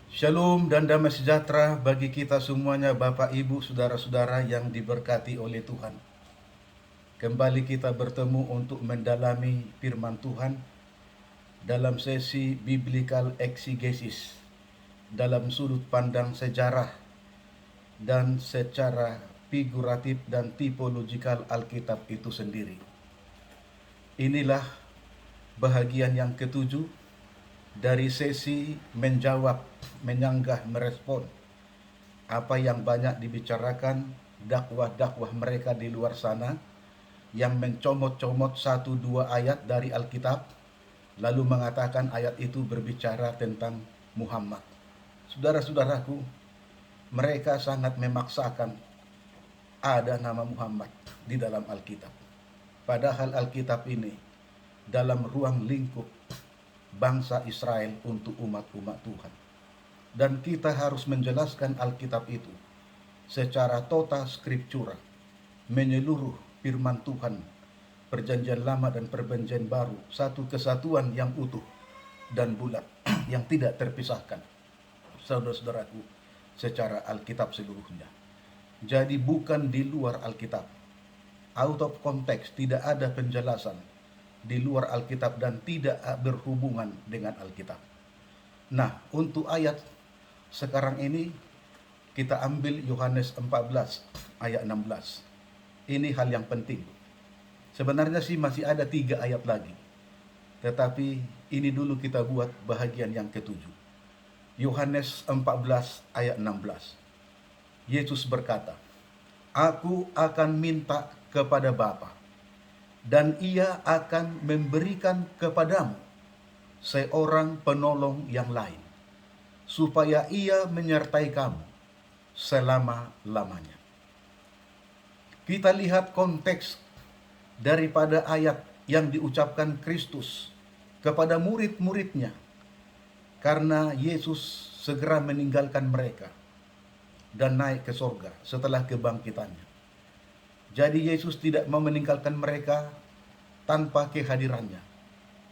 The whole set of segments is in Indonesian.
Shalom dan damai sejahtera bagi kita semuanya, Bapak, Ibu, saudara-saudara yang diberkati oleh Tuhan. Kembali kita bertemu untuk mendalami firman Tuhan dalam sesi Biblical Exegesis, dalam sudut pandang sejarah dan secara figuratif dan tipologikal Alkitab itu sendiri. Inilah bahagian yang ketujuh dari sesi menjawab, menyanggah, merespon apa yang banyak dibicarakan dakwah-dakwah mereka di luar sana yang mencomot-comot satu dua ayat dari Alkitab lalu mengatakan ayat itu berbicara tentang Muhammad. Saudara-saudaraku, mereka sangat memaksakan ada nama Muhammad di dalam Alkitab. Padahal Alkitab ini dalam ruang lingkup bangsa Israel untuk umat-umat Tuhan. Dan kita harus menjelaskan Alkitab itu secara total skriptura, menyeluruh firman Tuhan, perjanjian lama dan perjanjian baru, satu kesatuan yang utuh dan bulat, yang tidak terpisahkan, saudara-saudaraku, secara Alkitab seluruhnya. Jadi bukan di luar Alkitab, out of context, tidak ada penjelasan di luar Alkitab dan tidak berhubungan dengan Alkitab. Nah, untuk ayat sekarang ini kita ambil Yohanes 14 ayat 16. Ini hal yang penting. Sebenarnya sih masih ada 3 ayat lagi. Tetapi ini dulu kita buat bahagian yang ketujuh. Yohanes 14 ayat 16. Yesus berkata, "Aku akan minta kepada Bapa, dan Ia akan memberikan kepadamu seorang penolong yang lain, supaya Ia menyertai kamu selama-lamanya." Kita lihat konteks daripada ayat yang diucapkan Kristus kepada murid-muridnya karena Yesus segera meninggalkan mereka dan naik ke sorga setelah kebangkitannya. Jadi Yesus tidak mau meninggalkan mereka tanpa kehadirannya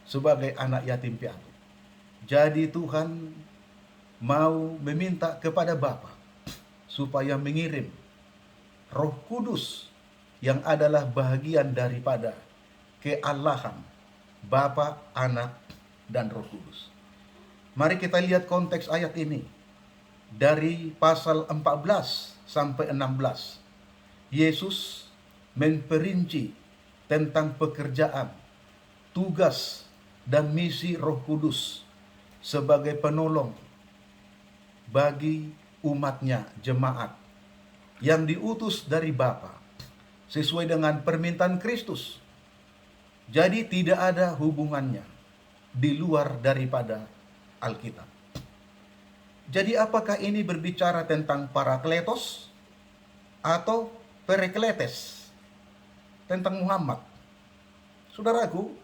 sebagai anak yatim piatu. Jadi Tuhan mau meminta kepada Bapa supaya mengirim Roh Kudus yang adalah bahagian daripada kealahan Bapa, Anak, dan Roh Kudus. Mari kita lihat konteks ayat ini. Dari pasal 14 sampai 16, Yesus memperinci tentang pekerjaan, tugas, dan misi Roh Kudus sebagai penolong bagi umatnya, jemaat, yang diutus dari Bapa sesuai dengan permintaan Kristus. Jadi tidak ada hubungannya di luar daripada Alkitab. Jadi apakah ini berbicara tentang Parakletos atau Perekletes, tentang Muhammad? Saudaraku,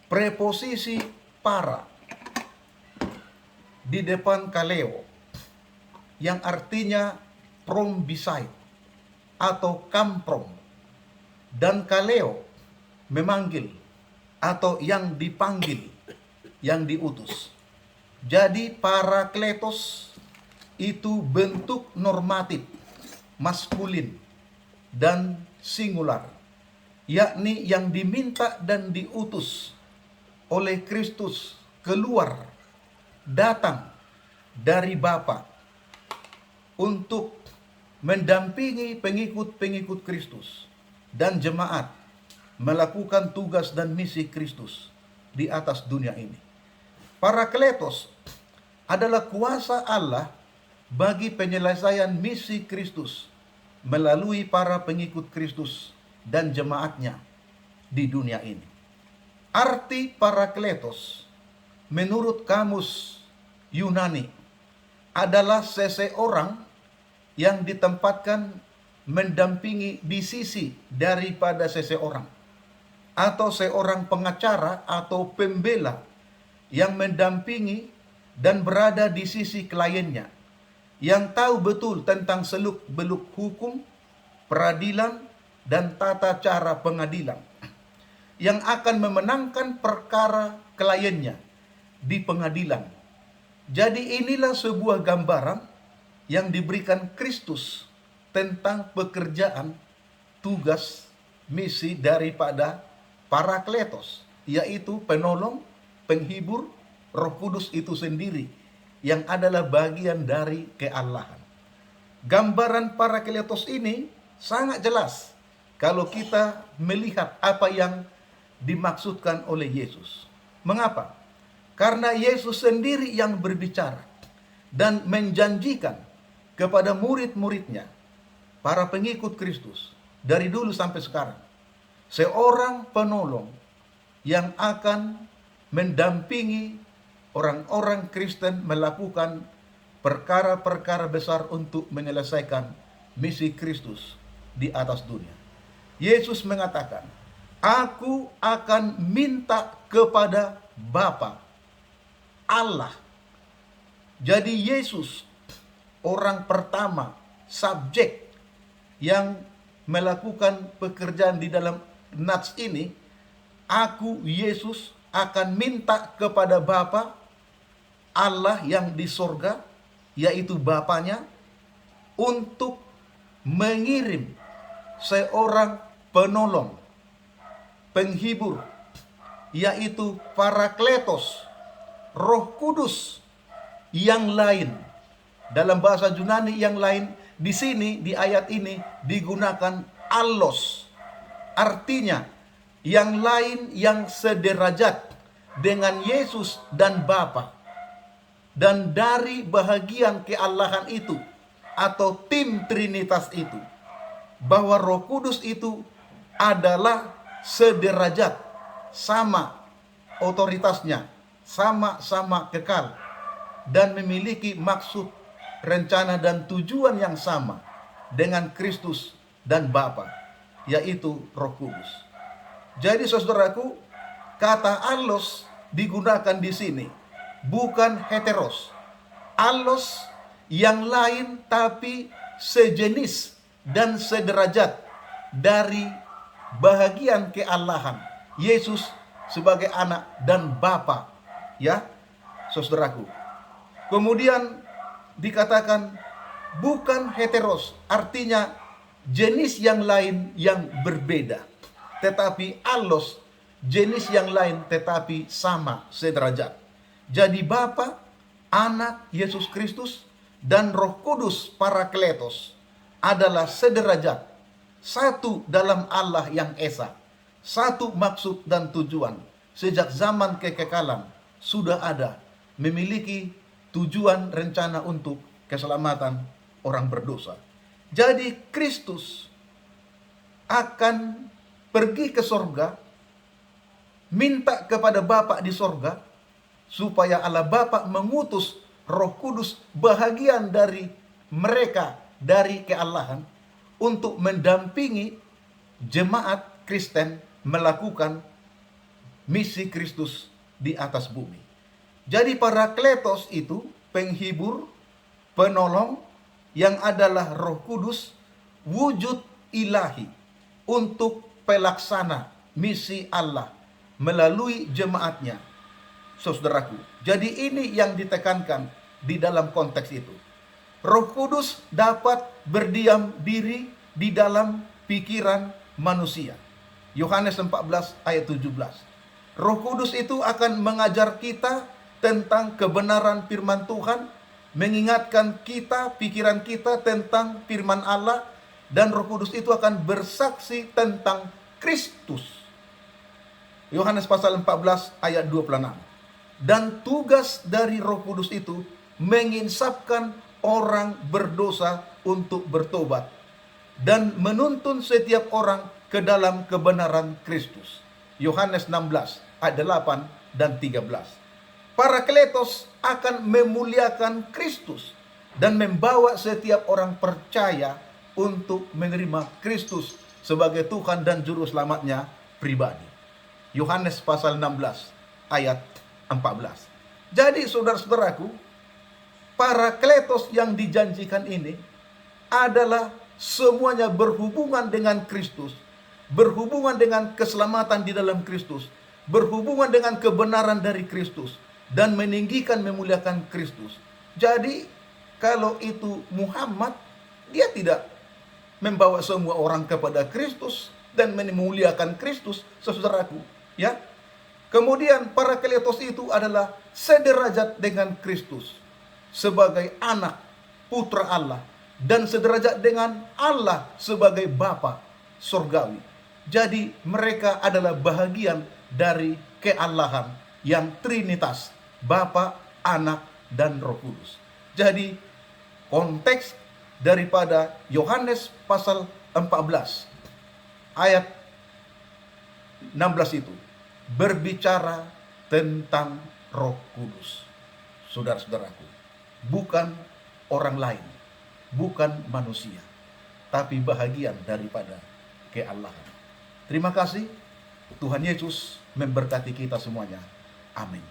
preposisi para di depan kaleo yang artinya from beside atau come from, dan kaleo memanggil atau yang dipanggil, yang diutus. Jadi parakletos itu bentuk normatif maskulin dan singular, yakni yang diminta dan diutus oleh Kristus keluar, datang dari Bapa untuk mendampingi pengikut-pengikut Kristus dan jemaat melakukan tugas dan misi Kristus di atas dunia ini. Parakletos adalah kuasa Allah bagi penyelesaian misi Kristus melalui para pengikut Kristus dan jemaatnya di dunia ini. Arti parakletos menurut kamus Yunani adalah seseorang yang ditempatkan mendampingi di sisi daripada seseorang, atau seorang pengacara atau pembela yang mendampingi dan berada di sisi kliennya, yang tahu betul tentang seluk-beluk hukum, peradilan, dan tata cara pengadilan, yang akan memenangkan perkara kliennya di pengadilan Jadi inilah sebuah gambaran yang diberikan Kristus tentang pekerjaan, tugas, misi daripada Parakletos, yaitu penolong, penghibur, Roh Kudus itu sendiri yang adalah bagian dari keallahan. Gambaran Parakletos ini sangat jelas kalau kita melihat apa yang dimaksudkan oleh Yesus. Mengapa? Karena Yesus sendiri yang berbicara dan menjanjikan kepada murid-muridnya, para pengikut Kristus, dari dulu sampai sekarang, seorang penolong yang akan mendampingi orang-orang Kristen melakukan perkara-perkara besar untuk menyelesaikan misi Kristus di atas dunia. Yesus mengatakan, "Aku akan minta kepada Bapa, Allah." Jadi Yesus orang pertama, subjek yang melakukan pekerjaan di dalam nats ini. Aku, Yesus, akan minta kepada Bapa, Allah yang di sorga, yaitu Bapanya, untuk mengirim seorang penolong, penghibur, yaitu Parakletos, Roh Kudus yang lain. Dalam bahasa Yunani yang lain, di sini di ayat ini digunakan allos. Artinya yang lain yang sederajat dengan Yesus dan Bapa. Dan dari bahagian keallahan itu atau tim Trinitas itu, bahwa Roh Kudus itu adalah sederajat, sama otoritasnya, sama-sama kekal, dan memiliki maksud, rencana, dan tujuan yang sama dengan Kristus dan Bapa, yaitu Roh Kudus. Jadi saudaraku, kata allos digunakan di sini bukan heteros. Allos yang lain tapi sejenis dan sederajat dari bahagian keallahan, Yesus sebagai anak dan Bapa, ya saudaraku. Kemudian dikatakan bukan heteros, artinya jenis yang lain yang berbeda. Tetapi allos, jenis yang lain tetapi sama sederajat. Jadi Bapa, Anak Yesus Kristus, dan Roh Kudus Parakletos adalah sederajat, satu dalam Allah yang Esa, satu maksud dan tujuan. Sejak zaman kekekalan sudah ada, memiliki tujuan rencana untuk keselamatan orang berdosa. Jadi Kristus akan pergi ke sorga, minta kepada Bapa di sorga, supaya Allah Bapa mengutus Roh Kudus, bahagian dari mereka, dari keallahan, untuk mendampingi jemaat Kristen melakukan misi Kristus di atas bumi. Jadi Parakletos itu penghibur, penolong, yang adalah Roh Kudus, wujud ilahi untuk pelaksana misi Allah melalui jemaatnya. Saudaraku, jadi ini yang ditekankan di dalam konteks itu. Roh Kudus dapat berdiam diri di dalam pikiran manusia. Yohanes 14 ayat 17. Roh Kudus itu akan mengajar kita tentang kebenaran firman Tuhan, mengingatkan kita, pikiran kita tentang firman Allah, dan Roh Kudus itu akan bersaksi tentang Kristus. Yohanes pasal 14 ayat 26. Dan tugas dari Roh Kudus itu menginsafkan orang berdosa untuk bertobat dan menuntun setiap orang ke dalam kebenaran Kristus. Yohanes 16 ayat 8 dan 13. Parakletos akan memuliakan Kristus dan membawa setiap orang percaya untuk menerima Kristus sebagai Tuhan dan Juru Selamatnya pribadi. Yohanes pasal 16 ayat 14. Jadi saudara-saudaraku, Parakletos yang dijanjikan ini adalah semuanya berhubungan dengan Kristus, berhubungan dengan keselamatan di dalam Kristus, berhubungan dengan kebenaran dari Kristus, dan meninggikan memuliakan Kristus. Jadi kalau itu Muhammad, dia tidak membawa semua orang kepada Kristus dan memuliakan Kristus, saudaraku, ya. Kemudian para Parakletos itu adalah sederajat dengan Kristus sebagai anak putra Allah dan sederajat dengan Allah sebagai Bapa surgawi. Jadi mereka adalah bahagian dari keallahan yang trinitas, Bapa, Anak, dan Roh Kudus. Jadi konteks daripada Yohanes pasal 14 ayat 16 itu berbicara tentang Roh Kudus. Saudara-saudaraku, bukan orang lain, bukan manusia, tapi bahagian daripada keallahan. Terima kasih. Tuhan Yesus memberkati kita semuanya. Amin.